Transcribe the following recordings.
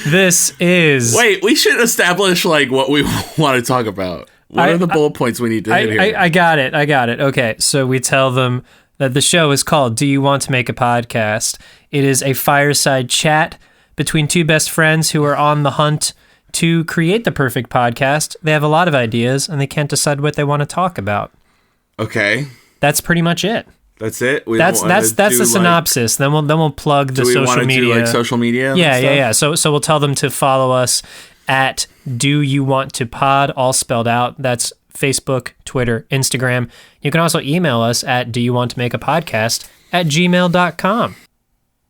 This is... Wait, we should establish like what we want to talk about. What are the bullet points we need to hit here? I got it. Okay, so we tell them that the show is called Do You Want to Make a Podcast? It is a fireside chat between two best friends who are on the hunt to create the perfect podcast. They have a lot of ideas, and they can't decide what they want to talk about. Okay. That's pretty much it. That's it? That's the synopsis. Then we'll plug the social media. Do we want to do like social media? Yeah. So we'll tell them to follow us at Do You Want to Pod, all spelled out. That's Facebook, Twitter, Instagram. You can also email us at doyouwanttomakeapodcast@gmail.com.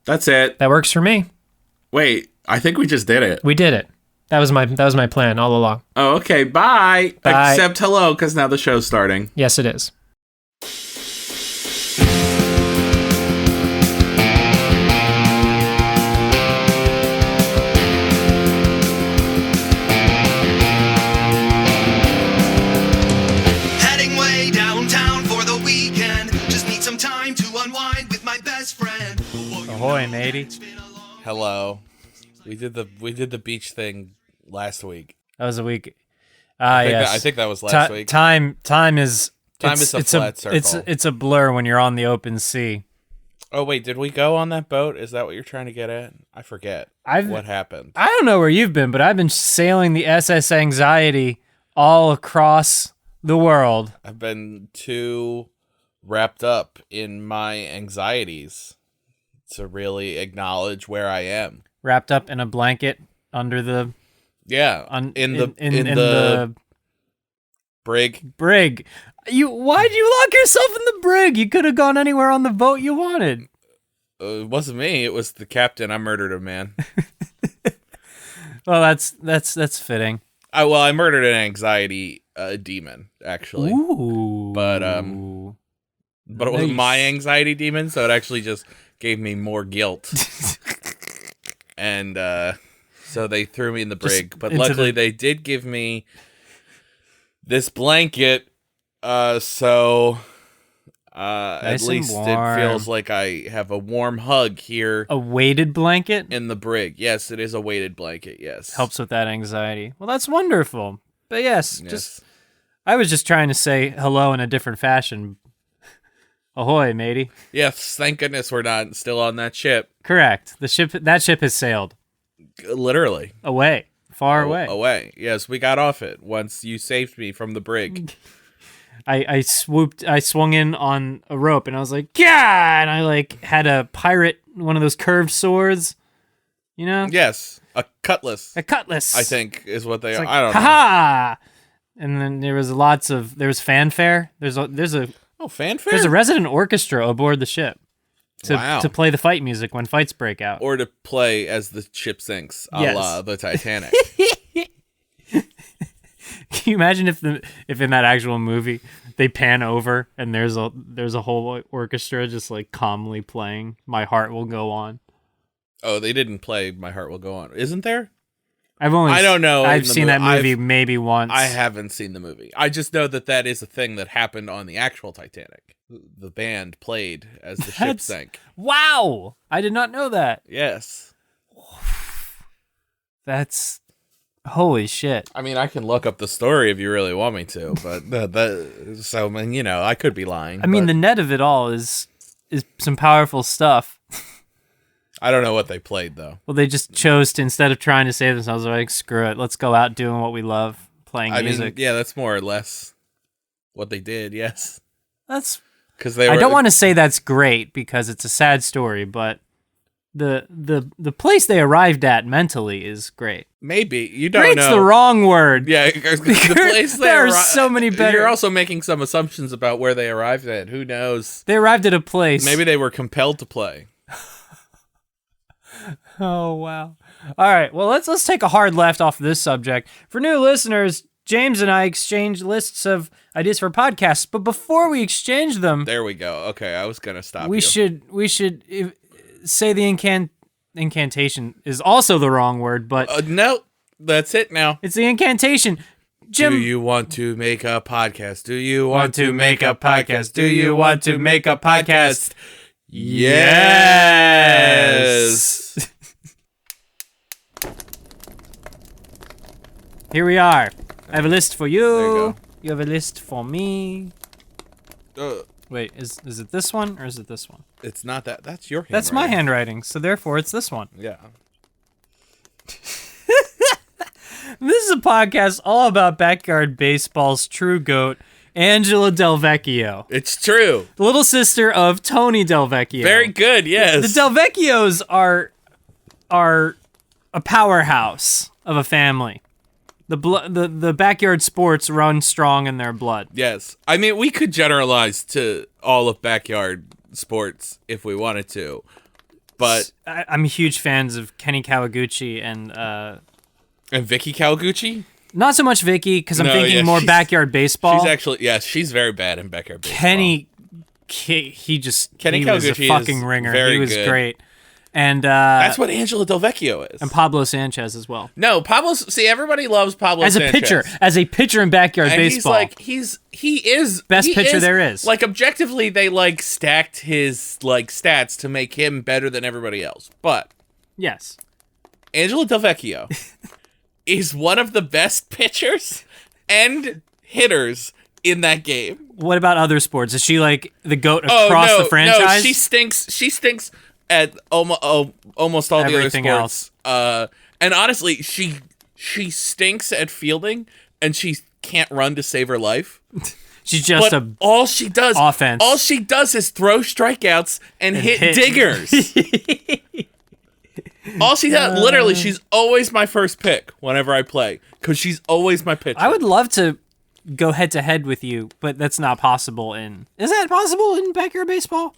That's it. That works for me. Wait, I think we just did it. We did it. That was my plan all along. Oh, okay. Bye. Except hello, because now the show's starting. Yes, it is. Ahoy, matey. Hello. We did the beach thing last week. That was a week. Yes. I think that was last week. Time is a flat circle. It's a blur when you're on the open sea. Oh wait, did we go on that boat? Is that what you're trying to get at? I forget. What happened? I don't know where you've been, but I've been sailing the SS Anxiety all across the world. I've been too wrapped up in my anxieties to really acknowledge where I am. Wrapped up in a blanket under the... Yeah, in the brig. Why'd you lock yourself in the brig? You could have gone anywhere on the boat you wanted. It wasn't me. It was the captain. I murdered a man. Well, that's fitting. I murdered an anxiety demon, actually. Ooh. But it wasn't my anxiety demon, so it actually just gave me more guilt. And so they threw me in the brig. But luckily they did give me this blanket, so at least it feels like I have a warm hug here. A weighted blanket? In the brig. Yes, it is a weighted blanket, yes. Helps with that anxiety. Well, that's wonderful. But yes. I was just trying to say hello in a different fashion. Ahoy, matey. Yes, thank goodness we're not still on that ship. Correct. That ship has sailed. Literally. Away. Far away. Away. Yes, we got off it once you saved me from the brig. I swung in on a rope and I was like, yeah! And I had a pirate, one of those curved swords, you know? Yes, a cutlass. A cutlass. I think is what they are. Like, I don't know. Ha-ha! And then there was fanfare. There's a fanfare? There's a resident orchestra aboard the ship Wow. to play the fight music when fights break out. Or to play as the ship sinks, a la the Titanic. Can you imagine if in that actual movie they pan over and there's a whole orchestra just calmly playing My Heart Will Go On? Oh, they didn't play My Heart Will Go On. Isn't there? I don't know. I've seen that movie maybe once. I haven't seen the movie. I just know that is a thing that happened on the actual Titanic. The band played as the ship sank. Wow! I did not know that. Yes. That's holy shit. I mean, I can look up the story if you really want me to, but I could be lying. I mean, the net of it all is some powerful stuff. I don't know what they played, though. Well, they just chose to, instead of trying to save themselves, they're like, screw it, let's go out doing what we love, playing music. I mean, yeah, that's more or less what they did, yes. That's... because I don't want to say that's great, because it's a sad story, but the place they arrived at mentally is great. Maybe. You don't Great's know. the wrong word. Yeah, the place there are so many better... You're also making some assumptions about where they arrived at. Who knows? They arrived at a place... Maybe they were compelled to play. Oh, wow. All right, well, let's take a hard left off of this subject. For new listeners, James and I exchange lists of ideas for podcasts, but before we exchange them... There we go. Okay, I was going to stop we should say the incantation is also the wrong word, but... No, that's it now. It's the incantation. Jim... Do you want to make a podcast? Do you want to make a podcast? Do you want to make a podcast? Yes! Here we are. I have a list for you. There you go. You have a list for me. Wait, is it this one or is it this one? It's not that. That's your handwriting. That's my handwriting, so therefore it's this one. Yeah. This is a podcast all about backyard baseball's true GOAT, Angela Del Vecchio. It's true. The little sister of Tony Del Vecchio. Very good, yes. The Del Vecchios are a powerhouse of a family. The backyard sports run strong in their blood. Yes. I mean, we could generalize to all of backyard sports if we wanted to, but... I'm huge fans of Kenny Kawaguchi and Vicky Kawaguchi? Not so much Vicky, because I'm thinking more backyard baseball. She's actually, she's very bad in backyard baseball. Kenny Kawaguchi was a fucking ringer. He was good. Great. And that's what Angela Del Vecchio is. And Pablo Sanchez as well. No, everybody loves Pablo Sanchez. As a pitcher in backyard baseball. He is best pitcher there is. Like objectively they like stacked his like stats to make him better than everybody else. But yes. Angela Del Vecchio is one of the best pitchers and hitters in that game. What about other sports? Is she like the GOAT across the franchise? No, she stinks at almost all everything the other sports. And honestly, she stinks at fielding, and she can't run to save her life. She's just all she does offense. All she does is throw strikeouts and hit diggers. All she does, literally, she's always my first pick whenever I play because she's always my pitcher. I would love to go head to head with you, but that's not possible Is that possible in backyard baseball?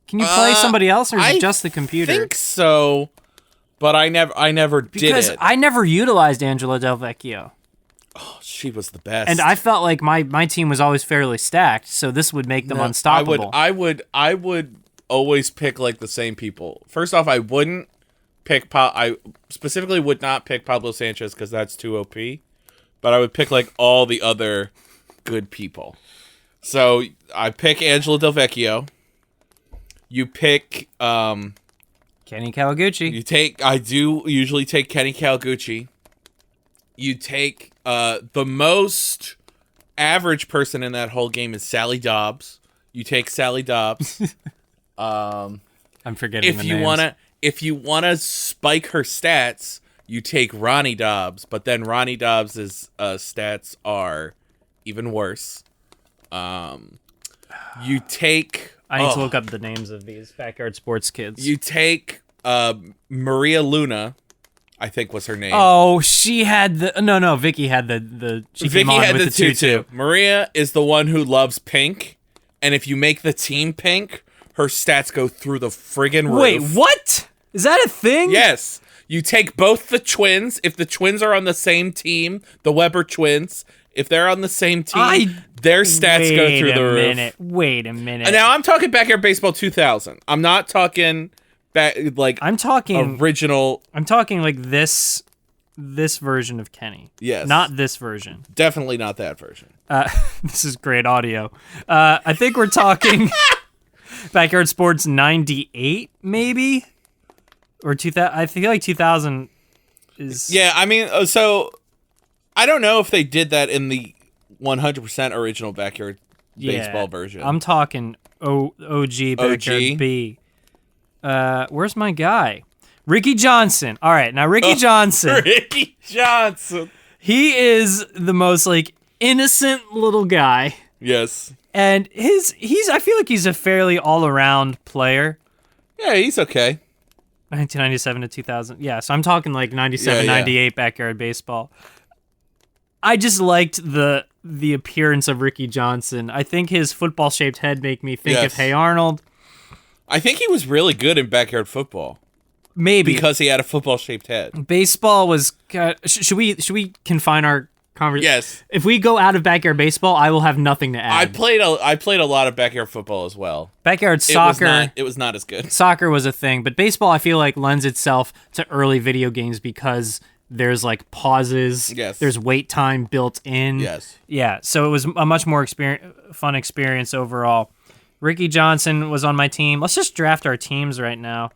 Can you play somebody else, or is it just the computer? I think so, but I never did it. Because I never utilized Angela Del Vecchio. Oh, she was the best. And I felt like my team was always fairly stacked, so this would make them unstoppable. I would always pick like the same people. First off, I wouldn't pick I specifically would not pick Pablo Sanchez because that's too OP. But I would pick like all the other good people. So I pick Angela Del Vecchio. You pick Kenny Kawaguchi. I do usually take Kenny Kawaguchi. You take the most average person in that whole game is Sally Dobbs. You take Sally Dobbs. I'm forgetting the names. If you wanna spike her stats, you take Ronnie Dobbs, but then Ronnie Dobbs' stats are even worse. You take... I need to look up the names of these backyard sports kids. You take Maria Luna, I think was her name. Oh, she had the... No, Vicky had the she Vicky came on had with the tutu. Maria is the one who loves pink, and if you make the team pink, her stats go through the friggin' roof. Wait, what? Is that a thing? Yes. You take both the twins. If the twins are on the same team, the Weber twins, if they're on the same team, their stats go through the roof. Wait a minute. And now I'm talking Backyard Baseball 2000. I'm not talking I'm talking original. I'm talking like this version of Kenny. Yes. Not this version. Definitely not that version. This is great audio. I think we're talking Backyard Sports 98, maybe? Or 2000. I feel like 2000 is... Yeah, I mean, so I don't know if they did that in the 100% original Backyard Baseball version. I'm talking OG Backyard B. Where's my guy? Ricky Johnson. All right, now Ricky Johnson. Ricky Johnson. He is the most like innocent little guy. Yes. And I feel like he's a fairly all-around player. Yeah, he's okay. 1997 to 2000. Yeah, so I'm talking like 97, 98 Backyard Baseball. I just liked the appearance of Ricky Johnson. I think his football-shaped head make me think of Hey Arnold. I think he was really good in backyard football. Maybe. Because he had a football-shaped head. Baseball was... Should we confine our conversation? Yes. If we go out of backyard baseball, I will have nothing to add. I played a lot of backyard football as well. Backyard soccer... It was not as good. Soccer was a thing, but baseball, I feel like, lends itself to early video games because there's, like, pauses. Yes. There's wait time built in. Yes. Yeah, so it was a much more fun experience overall. Ricky Johnson was on my team. Let's just draft our teams right now.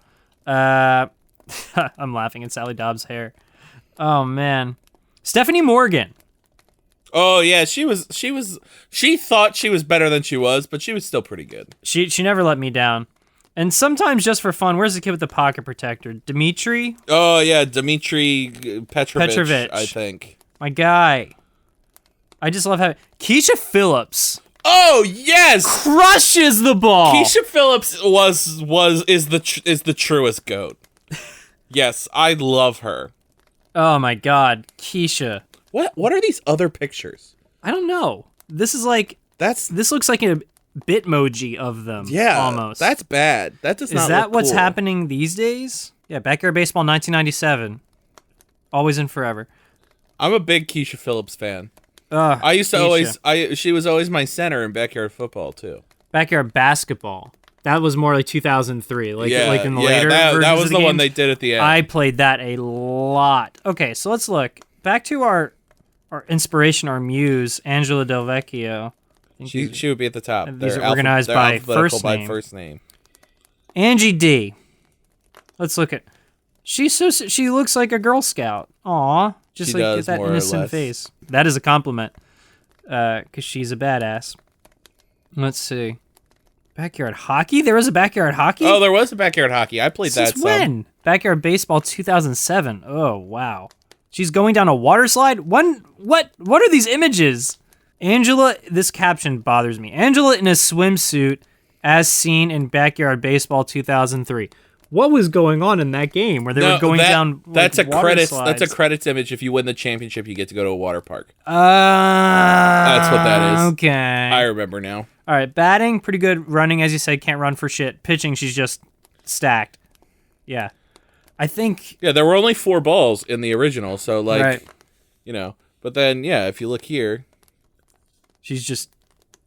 I'm laughing at Sally Dobbs' hair. Oh, man. Stephanie Morgan. Oh yeah, she thought she was better than she was, but she was still pretty good. She never let me down. And sometimes just for fun, where's the kid with the pocket protector? Dimitri? Oh yeah, Dimitri Petrovich, I think. My guy. I just love how Keisha Phillips. Oh yes, crushes the ball. Keisha Phillips is the truest GOAT. Yes, I love her. Oh my God, Keisha. What are these other pictures? I don't know. This is like this looks like a Bitmoji of them. Yeah, almost. That's bad. That does not. Is that look what's cool. happening these days? Yeah, Backyard Baseball 1997. Always and forever. I'm a big Keisha Phillips fan. I used to she was always my center in backyard football too. Backyard basketball. That was more like 2003, like in the later versions that was of the one games. they did at the end. I played that a lot. Okay, so let's look back to our inspiration, our muse, Angela Del Vecchio. She would be at the top. These are organized by first name. Angie D. Let's look at. She looks like a Girl Scout. Aw, just like get that innocent face. That is a compliment, because she's a badass. Let's see. Backyard hockey? There was a backyard hockey? Oh, there was a backyard hockey. I played that. Since when? Backyard baseball 2007. Oh, wow. She's going down a water slide? What are these images? Angela, this caption bothers me. Angela in a swimsuit as seen in Backyard Baseball 2003. What was going on in that game where they were going down that's a water credits slides? That's a credits image. If you win the championship, you get to go to a water park. That's what that is. Okay. I remember now. All right, batting, pretty good. Running, as you said, can't run for shit. Pitching, she's just stacked. Yeah. I think... Yeah, there were only 4 balls in the original, so, like, you know. But then, yeah, if you look here... She's just...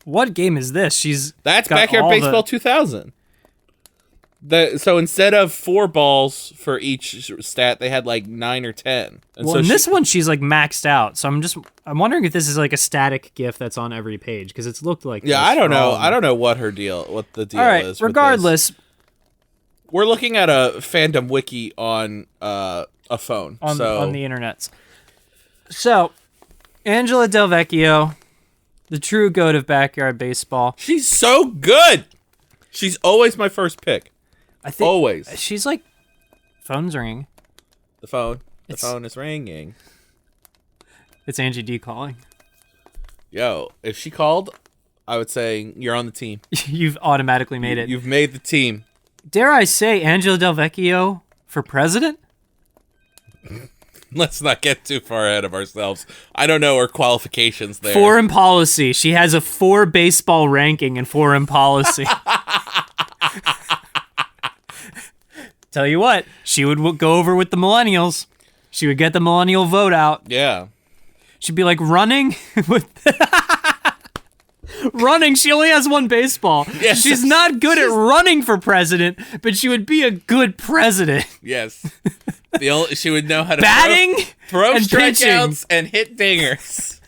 What game is this? That's Backyard Baseball 2000. So instead of 4 balls for each stat, they had, like, 9 or 10. And well, so in this one, she's, like, maxed out. So I'm wondering if this is, like, a static GIF that's on every page, because it's looked like... Yeah, I don't know. I don't know what the deal is. All right, regardless... We're looking at a fandom wiki on a phone. On the internets. So, Angela Del Vecchio, the true GOAT of Backyard Baseball. She's so good! She's always my first pick. I think always. She's like, phone's ringing. The phone is ringing. It's Angie D calling. Yo, if she called, I would say you're on the team. You've automatically made it. You've made the team. Dare I say Angela Del Vecchio for president? Let's not get too far ahead of ourselves. I don't know her qualifications there. Foreign policy. She has a 4 baseball ranking in foreign policy. Tell you what, she would go over with the millennials. She would get the millennial vote out. Yeah. She'd be like running with... Running, she only has 1 baseball. Yes. She's not good at running for president, but she would be a good president. Yes. She would know how to batting, throw and strikeouts and hit dingers.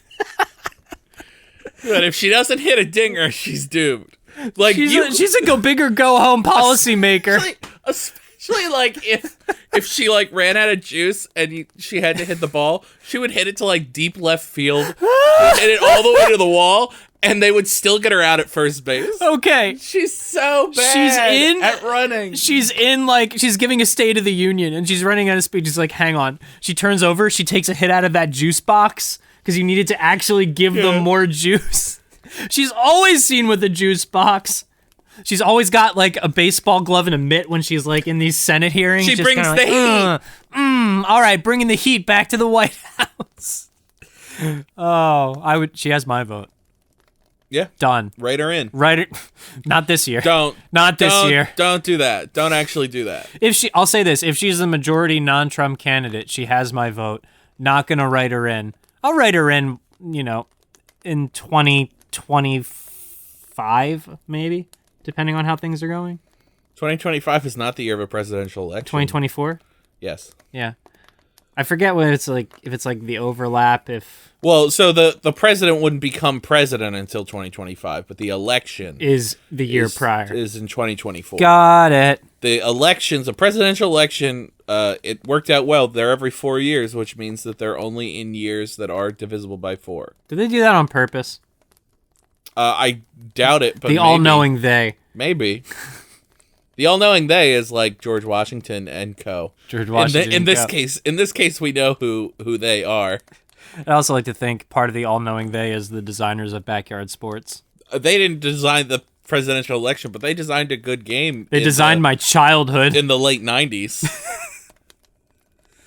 But if she doesn't hit a dinger, she's doomed. Like she's a go big or go home policymaker. Especially like if she like ran out of juice and she had to hit the ball, she would hit it to like deep left field, hit it all the way to the wall. And they would still get her out at first base. Okay. She's so bad at running. She's giving a State of the Union, and she's running out of speed. She's like, hang on. She turns over. She takes a hit out of that juice box, because you needed to actually give them more juice. She's always seen with a juice box. She's always got, like, a baseball glove and a mitt when she's, like, in these Senate hearings. She brings the heat. All right, bringing the heat back to the White House. She has my vote. Yeah. Done. Write her in. Not this year. Not this year. Don't do that. Don't actually do that. I'll say this, if she's the majority non-Trump candidate, she has my vote. Not gonna write her in. I'll write her in, in 2025, maybe, depending on how things are going. 2025 is not the year of a presidential election. 2024? Yes. Yeah. I forget what it's like, if it's like the overlap, Well, so the president wouldn't become president until 2025, but the election is the year prior. Is in 2024. Got it. The presidential election it worked out well. They're every 4 years, which means that they're only in years that are divisible by 4. Did they do that on purpose? I doubt it, but the all-knowing they. Maybe. The all-knowing they is like George Washington and co. George Washington. In this case, we know who they are. I also like to think part of the all-knowing they is the designers of Backyard Sports. They didn't design the presidential election, but they designed a good game. They designed my childhood in the late 90s.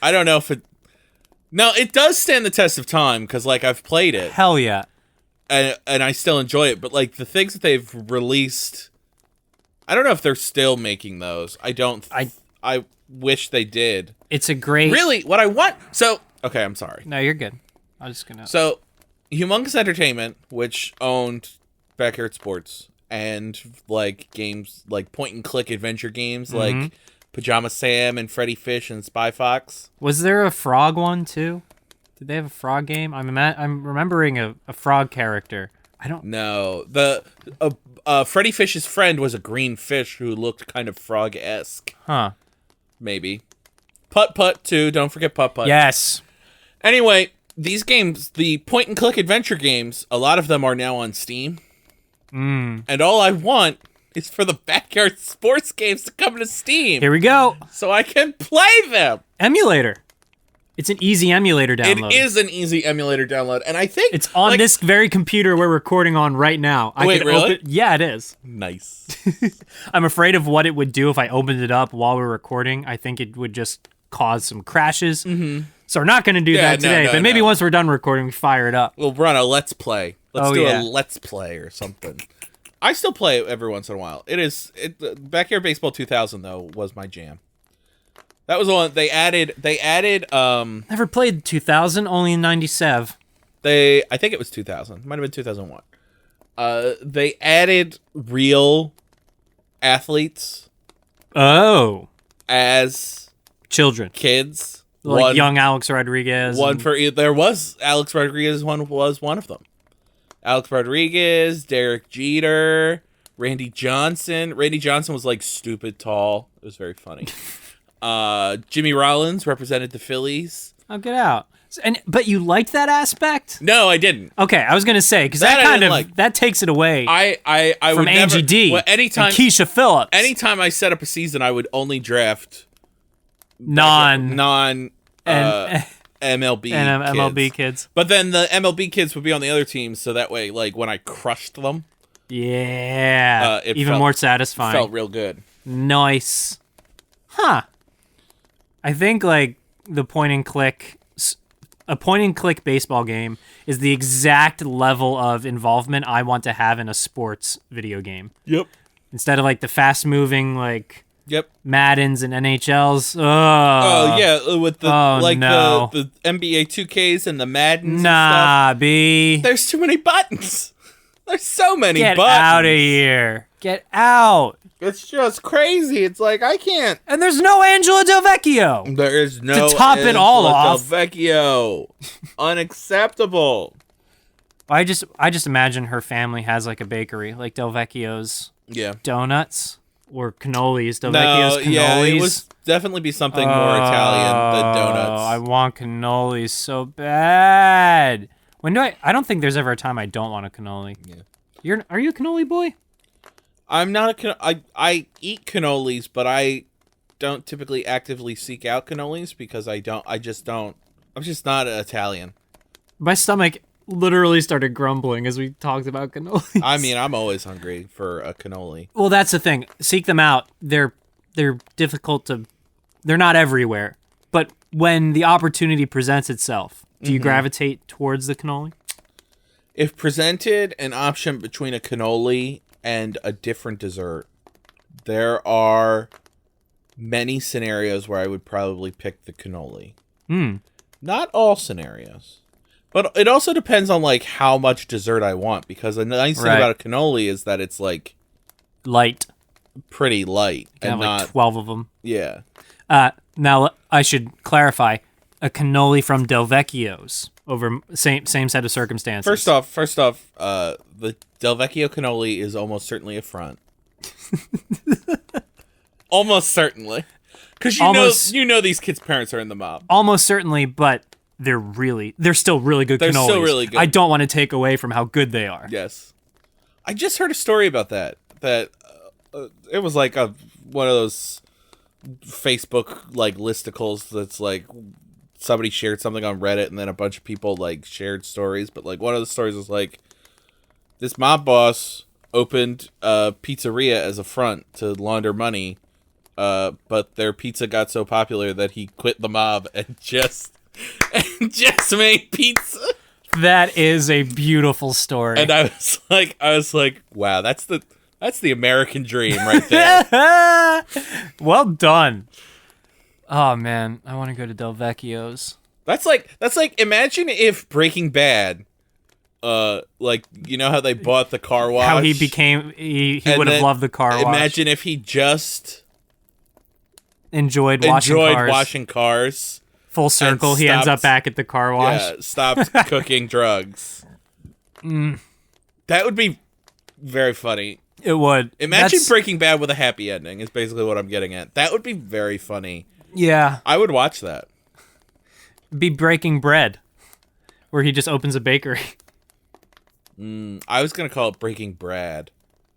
I don't know if it. No, it does stand the test of time because, like, I've played it. Hell yeah. And I still enjoy it, but like the things that they've released, I don't know if they're still making those. I wish they did. It's a great. Really, what I want. So okay, I'm sorry. No, you're good. I'm just gonna. So, Humongous Entertainment, which owned Backyard Sports and like games like point and click adventure games like Pajama Sam and Freddy Fish and Spy Fox. Was there a frog one too? Did they have a frog game? I'm remembering a frog character. I don't know. The Freddy Fish's friend was a green fish who looked kind of frog-esque. Huh. Maybe. Putt Putt too. Don't forget Putt Putt. Yes. Anyway, these games, the point and click adventure games, a lot of them are now on Steam. And all I want is for the Backyard Sports games to come to Steam. Here we go. So I can play them. Emulator. It's an easy emulator download. It is an easy emulator download, and I think it's on this very computer we're recording on right now. Wait, really? Yeah, it is. Nice. I'm afraid of what it would do if I opened it up while we're recording. I think it would just cause some crashes. So we're not going to do that today, but maybe once we're done recording, we fire it up. We'll run a Let's Play. Let's do a Let's Play or something. I still play it every once in a while. Backyard Baseball 2000, though, was my jam. That was the one they added. Never played 2000, only in 97. I think it was 2000. Might have been 2001. They added real athletes. Oh. As children. Kids. Like young Alex Rodriguez. There was Alex Rodriguez, was one of them. Alex Rodriguez, Derek Jeter, Randy Johnson. Randy Johnson was like stupid tall. It was very funny. Jimmy Rollins represented the Phillies. Oh, get out! But you liked that aspect? No, I didn't. Okay, I was gonna say because that takes it away. I from would Angie never, D. Well, anytime and Keisha Phillips. Anytime I set up a season, I would only draft non MLB and MLB kids. But then the MLB kids would be on the other teams, so that way, like when I crushed them, even more satisfying. Felt real good. Nice, huh? I think like a point and click baseball game is the exact level of involvement I want to have in a sports video game. Yep. Instead of like the fast moving Maddens and NHLs. Oh yeah, with the the NBA 2Ks and the Maddens. Nah, and stuff. B. There's too many buttons. There's so many buttons. Get out of here. Get out. It's just crazy. It's like I can't. And there's no Angela Del Vecchio. There is no to top it all off. Del Vecchio. Unacceptable. I just imagine her family has like a bakery, like Del Vecchio's donuts or cannolis. Del Vecchio's cannolis. Yeah, it would definitely be something more Italian than donuts. I want cannolis so bad. When do I don't think there's ever a time I don't want a cannoli. Yeah. Are you a cannoli boy? I'm not I eat cannolis, but I don't typically actively seek out cannolis because I'm just not Italian. My stomach literally started grumbling as we talked about cannolis. I mean, I'm always hungry for a cannoli. Well, that's the thing. Seek them out. They're difficult to. They're not everywhere. But when the opportunity presents itself, do you gravitate towards the cannoli? If presented an option between a cannoli and a different dessert, there are many scenarios where I would probably pick the cannoli. Not all scenarios. But it also depends on like how much dessert I want, because the nice thing about a cannoli is that it's like light. Pretty light. And like 12 of them. Yeah. Now I should clarify, a cannoli from Del Vecchio's over same set of circumstances. First off, the Del Vecchio cannoli is almost certainly a front. Almost certainly. Because you know these kids' parents are in the mob. Almost certainly, but they're still really good cannolis. They're still really good. I don't want to take away from how good they are. Yes. I just heard a story about that it was like one of those Facebook like listicles that's like somebody shared something on Reddit and then a bunch of people like shared stories, but like one of the stories was like this mob boss opened a pizzeria as a front to launder money, but their pizza got so popular that he quit the mob and just made pizza. That is a beautiful story. And I was like, wow, that's the American dream right there. Well done. Oh man, I want to go to Del Vecchio's. That's like imagine if Breaking Bad, like you know how they bought the car wash, how he would have loved the car wash. Imagine if he just enjoyed washing cars. Full circle, he ends up back at the car wash. Yeah, stopped cooking drugs. That would be very funny. It would. Imagine Breaking Bad with a happy ending is basically what I'm getting at. That would be very funny. Yeah. I would watch that. Be Breaking Bread, where he just opens a bakery. I was going to call it Breaking Brad.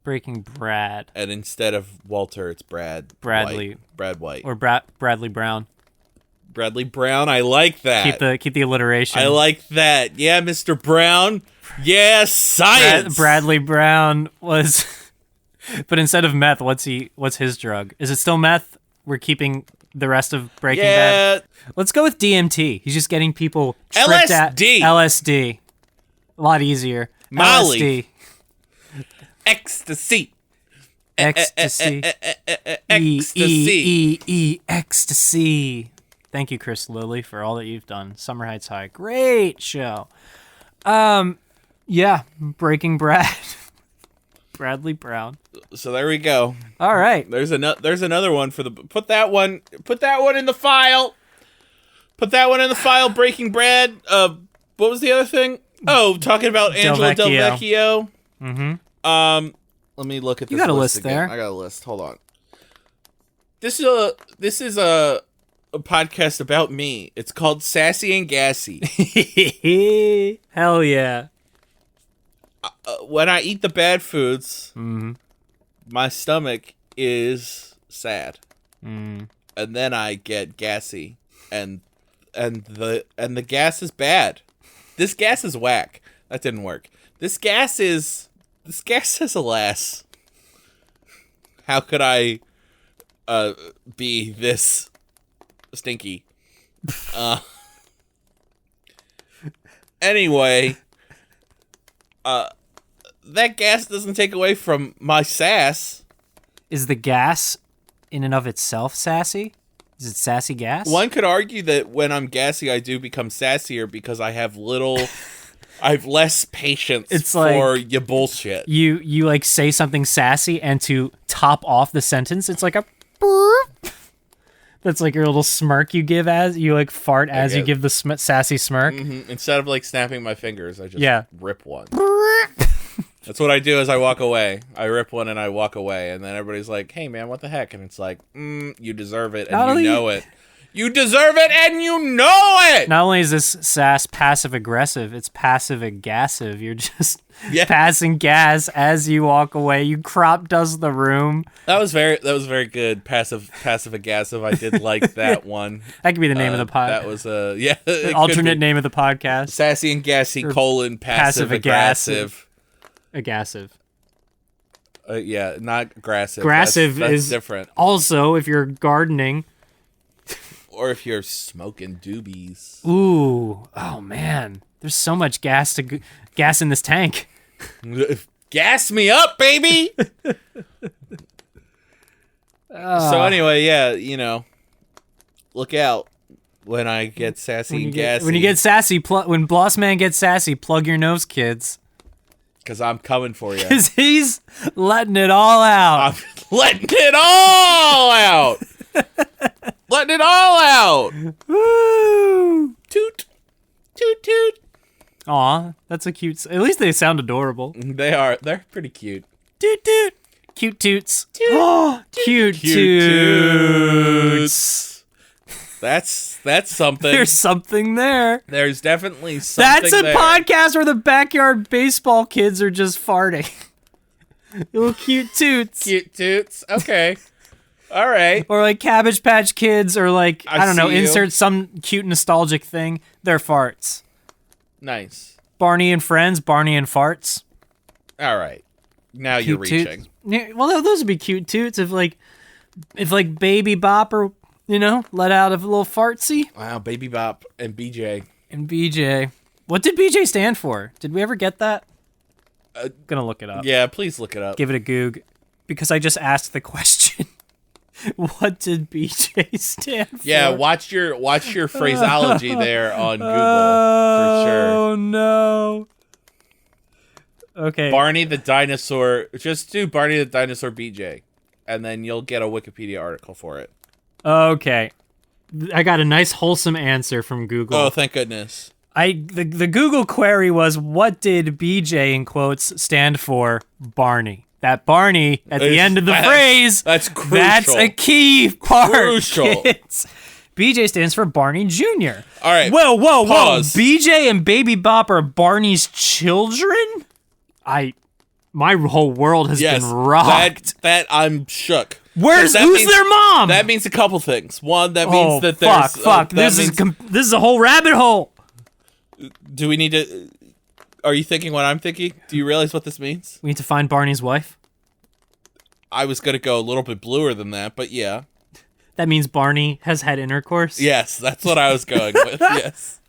Breaking Brad. And instead of Walter, it's Bradley. Brad White. Or Bradley Brown. Bradley Brown, I like that. Keep the alliteration. I like that. Yeah, Mr. Brown. Yeah, science. Bradley Brown was, but instead of meth, what's his drug? Is it still meth? We're keeping the rest of Breaking Bad. Let's go with DMT. He's just getting people tripped LSD. A lot easier. Molly. LSD. Ecstasy. Ecstasy. Ecstasy. Thank you, Chris Lilly, for all that you've done. Summer Heights High, great show. Yeah, Breaking Brad, Bradley Brown. So there we go. All right. There's another one for the. Put that one in the file. Put that one in the file. Breaking Brad. What was the other thing? Oh, talking about Angela Del Vecchio. Mm-hmm. Let me look at this. You got a list again. there. I got a list. Hold on. This is a podcast about me. It's called Sassy and Gassy. Hell yeah. When I eat the bad foods, my stomach is sad. And then I get gassy. And the gas is bad. This gas is whack. That didn't work. This gas says alas. How could I be this stinky? Anyway, that gas doesn't take away from my sass. Is the gas in and of itself sassy? Is it sassy gas? One could argue that when I'm gassy, I do become sassier because I have less patience for your bullshit. You like say something sassy, and to top off the sentence, it's like a burp. That's like your little smirk you give as you like fart as you give the sassy smirk. Mm-hmm. Instead of like snapping my fingers, I just rip one. That's what I do as I walk away. I rip one and I walk away, and then everybody's like, "Hey man, what the heck?" And it's like, "You deserve it, and you know it. You deserve it, and you know it." Not only is this sass passive aggressive, it's passive aggressive. You're just passing gas as you walk away. You crop dust the room. That was very good. Passive aggressive. I did like that one. That could be the name of the podcast. That was the alternate name of the podcast. Sassy and Gassy : passive aggressive. Aggressive. Not aggressive. Aggressive that's is different. Also, if you're gardening. Or if you're smoking doobies. Ooh. Oh, man. There's so much gas in this tank. Gas me up, baby! So anyway, look out when I get sassy and gassy. When you get sassy, when Boss Man gets sassy, plug your nose, kids. Because I'm coming for you. Because he's letting it all out. I'm letting it all out. Letting it all out. Woo! Toot. Toot toot. Aw, that's a cute... At least they sound adorable. They are. They're pretty cute. Toot toot. Cute toots. Cute toots. That's something. There's something there. There's definitely something That's a there. podcast where the backyard baseball kids are just farting. Little cute toots. Cute toots. Okay. All right. Or like Cabbage Patch Kids, or like, I don't know, insert some cute nostalgic thing. They're farts. Nice. Barney and Friends, Barney and Farts. All right. Now you're reaching. Well, no, those would be cute toots if Baby Bop or, let out a little fartsy. Wow, Baby Bop and BJ. And BJ. What did BJ stand for? Did we ever get that? Gonna look it up. Yeah, please look it up. Give it a goog. Because I just asked the question. What did BJ stand for? Yeah, watch your phraseology there on Google for sure. Oh no. Okay. Barney the Dinosaur. Just do Barney the Dinosaur BJ, and then you'll get a Wikipedia article for it. Okay. I got a nice wholesome answer from Google. Oh, thank goodness. The Google query was, what did BJ in quotes stand for? Barney. That Barney at the end of the phrase. That's crucial. That's a key part. Crucial. Kids. BJ stands for Barney Jr. All right. Whoa. Pause. BJ and Baby Bop are Barney's children? My whole world has been rocked. That I'm shook. Who's their mom? That means a couple things. One, that means that there's fuck. This is a whole rabbit hole. Do we need to? Are you thinking what I'm thinking? Do you realize what this means? We need to find Barney's wife. I was gonna go a little bit bluer than that, but yeah. That means Barney has had intercourse. Yes, that's what I was going with. Yes.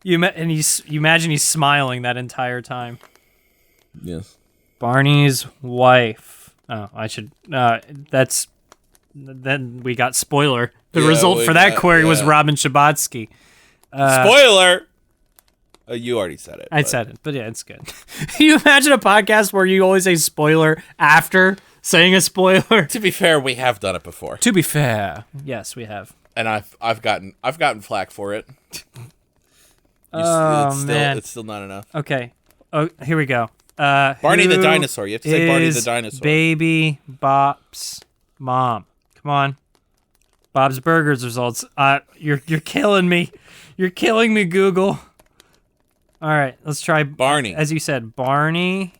You imagine he's smiling that entire time. Yes. Barney's wife. Oh, I should. Then we got spoiler. The result for that query was Robin Schabotsky. Spoiler. You already said it. I said it, but yeah, it's good. Can you imagine a podcast where you always say spoiler after saying a spoiler? To be fair, we have done it before. To be fair, yes, we have. And I've gotten flack for it. Man, it's still not enough. Okay. Oh, here we go. Barney the dinosaur. You have to say Barney the dinosaur. Baby Bop's mom. Come on. Bob's Burgers results. You're killing me. You're killing me, Google. All right, let's try Barney. As you said, Barney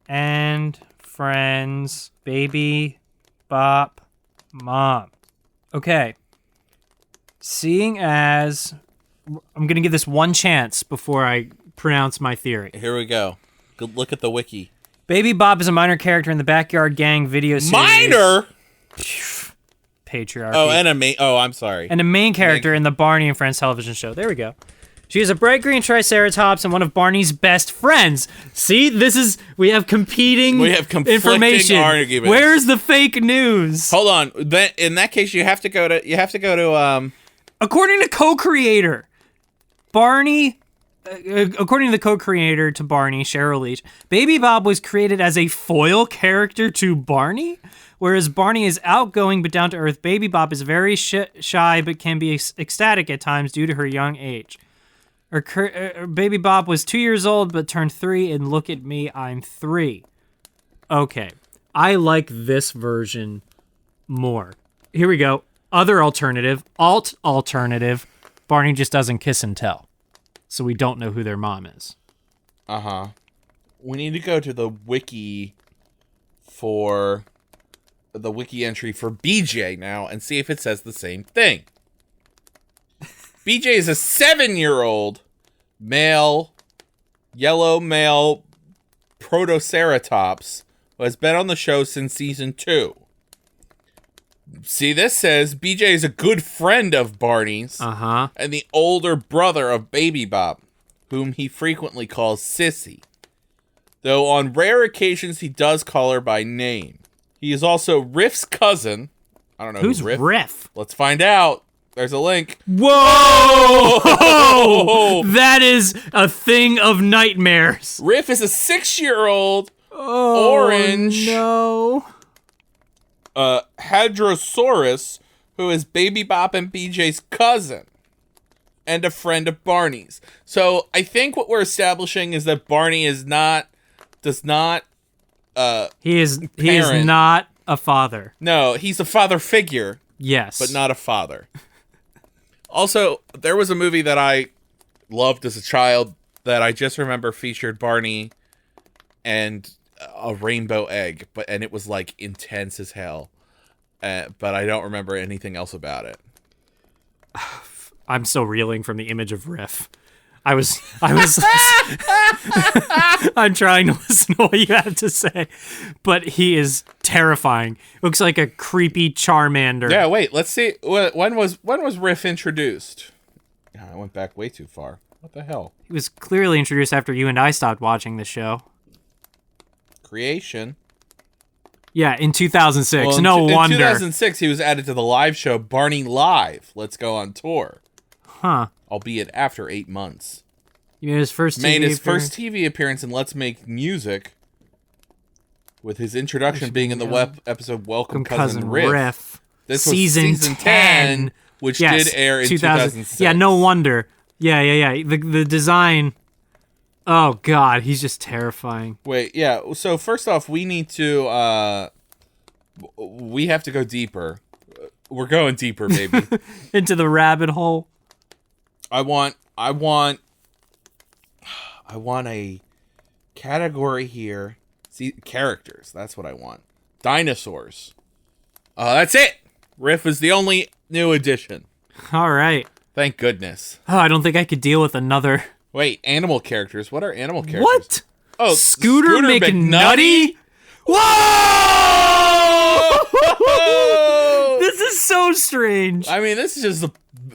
and Friends, Baby Bop mom. Okay. Seeing as I'm going to give this one chance before I pronounce my theory. Here we go. Good look at the wiki. Baby Bop is a minor character in the Backyard Gang video series. Minor? Patriarchy. I'm sorry. And a main character in the Barney and Friends television show. There we go. She is a bright green triceratops and one of Barney's best friends. See, we have conflicting information. Arguments. Where's the fake news? Hold on. In that case, you have to go to. According to co-creator Barney. According to the co-creator to Barney, Cheryl Leach, Baby Bop was created as a foil character to Barney, whereas Barney is outgoing but down to earth. Baby Bop is very shy but can be ecstatic at times due to her young age. Baby Bop was 2 years old but turned 3, and look at me, I'm 3. Okay, I like this version more. Here we go. Other alternative, alternative. Barney just doesn't kiss and tell. So we don't know who their mom is. Uh-huh. We need to go to the wiki for the wiki entry for BJ now and see if it says the same thing. BJ is a 7-year-old yellow male protoceratops who has been on the show since season 2. See, this says BJ is a good friend of Barney's and the older brother of Baby Bop, whom he frequently calls Sissy. Though on rare occasions he does call her by name. He is also Riff's cousin. I don't know who's Riff. Let's find out. There's a link. Whoa! That is a thing of nightmares. Riff is a 6-year-old orange Hadrosaurus who is Baby Bop and BJ's cousin and a friend of Barney's. So I think what we're establishing is that Barney does not He is not a father. No, he's a father figure. Yes. But not a father. Also, there was a movie that I loved as a child that I just remember featured Barney and a rainbow egg, and it was like intense as hell. But I don't remember anything else about it. I'm still reeling from the image of Riff. I was I'm trying to listen to what you have to say, but he is terrifying. Looks like a creepy Charmander. Yeah, wait, let's see. When was Riff introduced? I went back way too far. What the hell? He was clearly introduced after you and I stopped watching the show. Creation. Yeah, in 2006. Well, no wonder. In 2006, he was added to the live show Barney Live. Let's Go on Tour. Huh. Albeit after 8 months. You made his first TV appearance in Let's Make Music, with his introduction being in the episode Welcome Cousin Riff. This was season 10, which did air in 2006. Yeah, no wonder. Yeah. The design. Oh God, he's just terrifying. Wait, yeah. So first off, we need to. We have to go deeper. We're going deeper, baby. Into the rabbit hole. I want a category here. See, characters. That's what I want. Dinosaurs. That's it. Riff is the only new addition. All right. Thank goodness. Oh, I don't think I could deal with another. Wait, animal characters. What are animal characters? What? Oh, Scooter McNutty? Whoa! This is so strange. I mean, this is just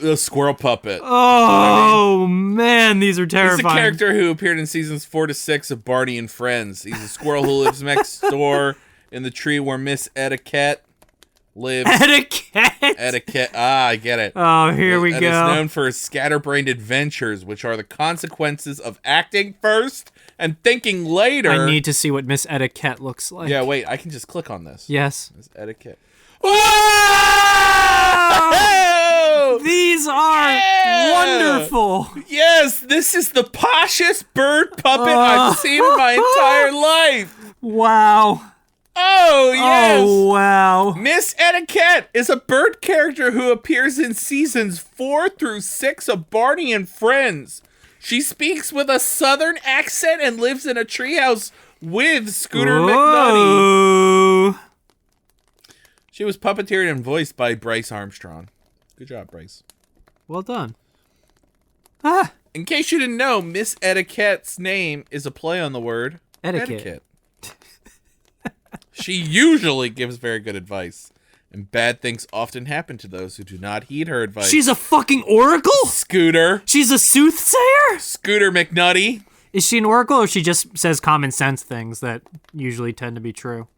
a squirrel puppet. Oh, man, these are terrifying. He's a character who appeared in seasons 4 to 6 of Barney and Friends. He's a squirrel who lives next door in the tree where Miss Etiquette lives. Etiquette. I get it. Oh, here we go. And is known for his scatterbrained adventures, which are the consequences of acting first and thinking later. I need to see what Miss Etiquette looks like. Yeah, wait. I can just click on this. Yes. Miss Etiquette. Whoa! These are wonderful. Yes, this is the poshest bird puppet I've seen in my entire life. Wow. Oh, yes. Oh, wow. Miss Etiquette is a bird character who appears in seasons 4 through 6 of Barney and Friends. She speaks with a southern accent and lives in a treehouse with Scooter McNutty. She was puppeteered and voiced by Bryce Armstrong. Good job, Bryce. Well done. In case you didn't know, Miss Etiquette's name is a play on the word etiquette. She usually gives very good advice, and bad things often happen to those who do not heed her advice. She's a fucking oracle? Scooter. She's a soothsayer? Scooter McNutty. Is she an oracle, or she just says common sense things that usually tend to be true?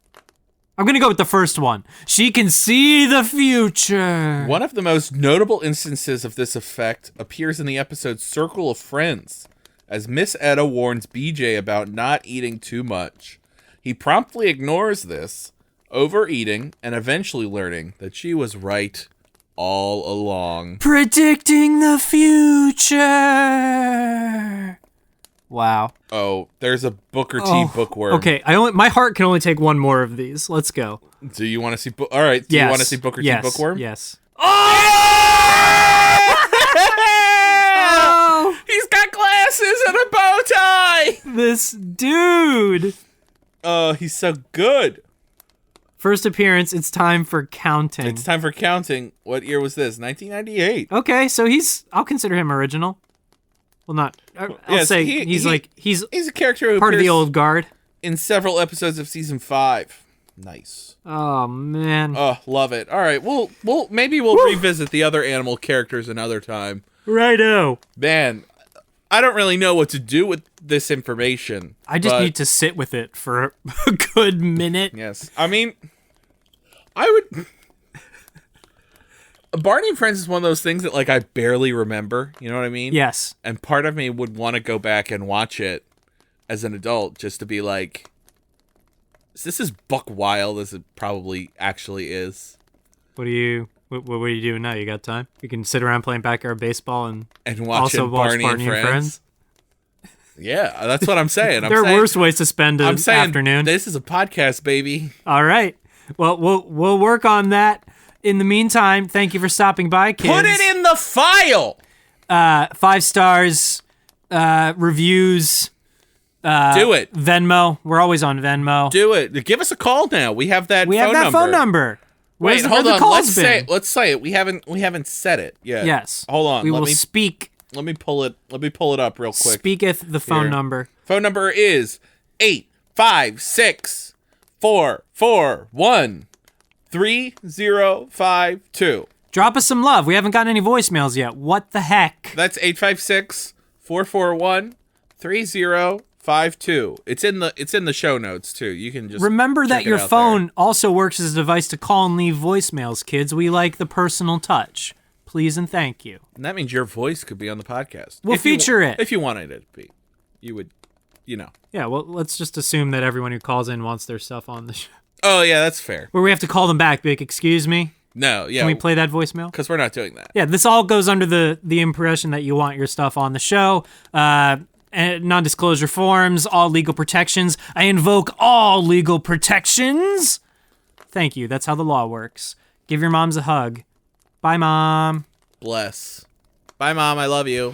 I'm going to go with the first one. She can see the future. One of the most notable instances of this effect appears in the episode Circle of Friends, as Miss Etta warns BJ about not eating too much. He promptly ignores this, overeating, and eventually learning that she was right all along. Predicting the future. Wow. Oh, there's a Booker T bookworm. Okay, my heart can only take one more of these. Let's go. Do you want to see? All right. Do you want to see Booker T bookworm? Yes. Oh! He's got glasses and a bow tie. This dude. Oh, he's so good. First appearance. It's time for counting. It's time for counting. What year was this? 1998. Okay, so I'll consider him original. Well, not. I'll say he's a character who part of the old guard in several episodes of season 5. Nice. Oh man. Oh, love it. All right, we'll revisit the other animal characters another time. Righto. Man, I don't really know what to do with this information. I just need to sit with it for a good minute. Yes, I mean, I would. Barney and Friends is one of those things that, like, I barely remember. You know what I mean? Yes. And part of me would want to go back and watch it as an adult just to be like, is this as buck wild as it probably actually is? What are you doing now? You got time? You can sit around playing backyard baseball and watch also watch Barney and Friends. Yeah, that's what I'm saying. There are worse ways to spend an afternoon. This is a podcast, baby. All right. Well, we'll work on that. In the meantime, thank you for stopping by, kids. Put it in the file. 5 stars, reviews. Do it. Venmo. We're always on Venmo. Do it. Give us a call now. We have that. Phone number. Wait, hold on. Let's say it. We haven't said it yet. Yes. Hold on. We will speak. Let me pull it up real quick. Speaketh the phone number. Phone number is 856-441-3052. Drop us some love. We haven't gotten any voicemails yet. What the heck? That's 856-441-3052. It's in the show notes too. You can just remember that your phone also works as a device to call and leave voicemails, kids. We like the personal touch. Please and thank you. And that means your voice could be on the podcast. We'll feature it. If you wanted it to be. You would, Yeah, well, let's just assume that everyone who calls in wants their stuff on the show. Oh, yeah, that's fair. Where we have to call them back, be like, excuse me? No, yeah. Can we play that voicemail? Because we're not doing that. Yeah, this all goes under the impression that you want your stuff on the show. Non-disclosure forms, all legal protections. I invoke all legal protections. Thank you. That's how the law works. Give your moms a hug. Bye, Mom. Bless. Bye, Mom. I love you.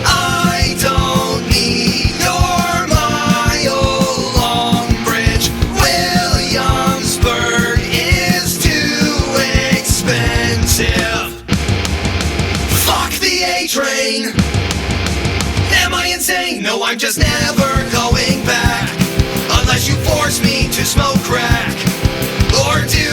I don't need your mile long bridge. Williamsburg is too expensive. Fuck the A train. Am I insane? No, I'm just never going back. Unless you force me to smoke crack. Or do